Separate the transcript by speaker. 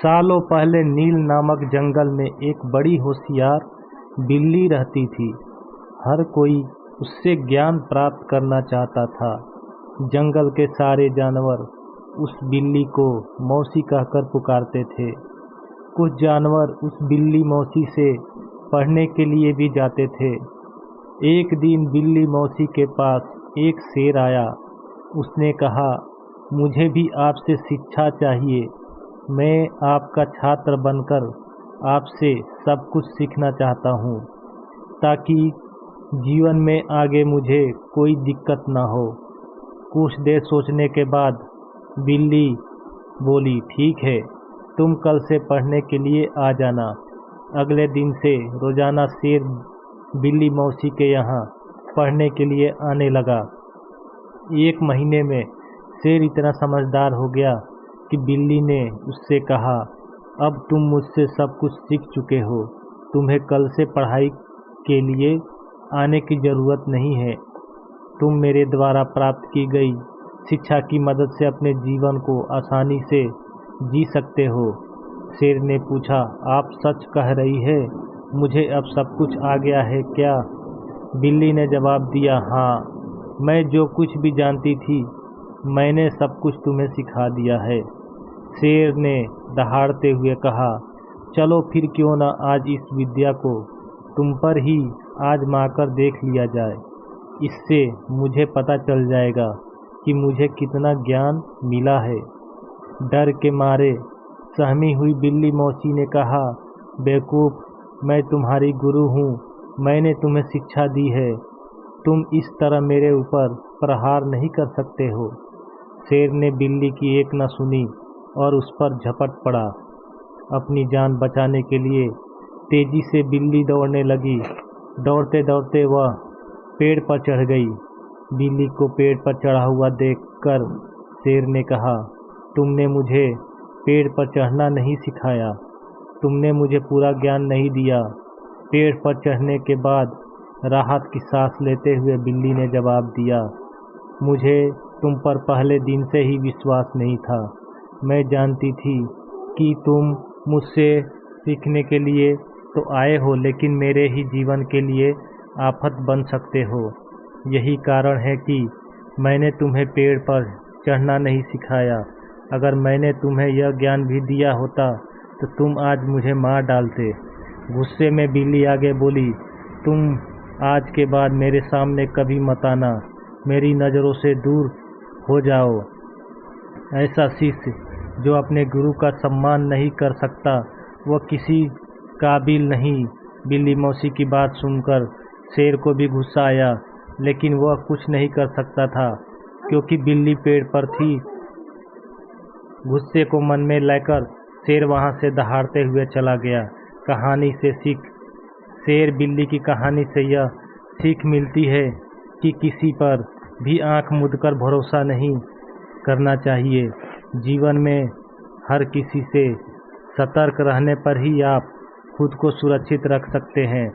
Speaker 1: सालों पहले नील नामक जंगल में एक बड़ी होशियार बिल्ली रहती थी। हर कोई उससे ज्ञान प्राप्त करना चाहता था। जंगल के सारे जानवर उस बिल्ली को मौसी कहकर पुकारते थे। कुछ जानवर उस बिल्ली मौसी से पढ़ने के लिए भी जाते थे। एक दिन बिल्ली मौसी के पास एक शेर आया। उसने कहा, मुझे भी आपसे शिक्षा चाहिए। मैं आपका छात्र बनकर आपसे सब कुछ सीखना चाहता हूँ, ताकि जीवन में आगे मुझे कोई दिक्कत ना हो। कुछ देर सोचने के बाद बिल्ली बोली, ठीक है, तुम कल से पढ़ने के लिए आ जाना। अगले दिन से रोजाना शेर बिल्ली मौसी के यहाँ पढ़ने के लिए आने लगा। एक महीने में शेर इतना समझदार हो गया कि बिल्ली ने उससे कहा, अब तुम मुझसे सब कुछ सीख चुके हो, तुम्हें कल से पढ़ाई के लिए आने की ज़रूरत नहीं है। तुम मेरे द्वारा प्राप्त की गई शिक्षा की मदद से अपने जीवन को आसानी से जी सकते हो। शेर ने पूछा, आप सच कह रही है? मुझे अब सब कुछ आ गया है क्या? बिल्ली ने जवाब दिया, हाँ, मैं जो कुछ भी जानती थी मैंने सब कुछ तुम्हें सिखा दिया है। शेर ने दहाड़ते हुए कहा, चलो फिर क्यों ना आज इस विद्या को तुम पर ही आजमाकर देख लिया जाए। इससे मुझे पता चल जाएगा कि मुझे कितना ज्ञान मिला है। डर के मारे सहमी हुई बिल्ली मौसी ने कहा, बेवकूफ़, मैं तुम्हारी गुरु हूँ, मैंने तुम्हें शिक्षा दी है, तुम इस तरह मेरे ऊपर प्रहार नहीं कर सकते हो। शेर ने बिल्ली की एक न सुनी और उस पर झपट पड़ा। अपनी जान बचाने के लिए तेजी से बिल्ली दौड़ने लगी। दौड़ते दौड़ते वह पेड़ पर चढ़ गई। बिल्ली को पेड़ पर चढ़ा हुआ देखकर शेर ने कहा, तुमने मुझे पेड़ पर चढ़ना नहीं सिखाया, तुमने मुझे पूरा ज्ञान नहीं दिया। पेड़ पर चढ़ने के बाद राहत की सांस लेते हुए बिल्ली ने जवाब दिया, मुझे तुम पर पहले दिन से ही विश्वास नहीं था। मैं जानती थी कि तुम मुझसे सीखने के लिए तो आए हो, लेकिन मेरे ही जीवन के लिए आफत बन सकते हो। यही कारण है कि मैंने तुम्हें पेड़ पर चढ़ना नहीं सिखाया। अगर मैंने तुम्हें यह ज्ञान भी दिया होता तो तुम आज मुझे मार डालते। गुस्से में बिल्ली आगे बोली, तुम आज के बाद मेरे सामने कभी मत आना, मेरी नज़रों से दूर हो जाओ। ऐसा शिष्य जो अपने गुरु का सम्मान नहीं कर सकता, वह किसी काबिल नहीं। बिल्ली मौसी की बात सुनकर शेर को भी गुस्सा आया, लेकिन वह कुछ नहीं कर सकता था क्योंकि बिल्ली पेड़ पर थी। गुस्से को मन में लेकर शेर वहां से दहाड़ते हुए चला गया। कहानी से सीख। शेर बिल्ली की कहानी से यह सीख मिलती है कि किसी पर भी आंख मूंदकर भरोसा नहीं करना चाहिए। जीवन में हर किसी से सतर्क रहने पर ही आप खुद को सुरक्षित रख सकते हैं।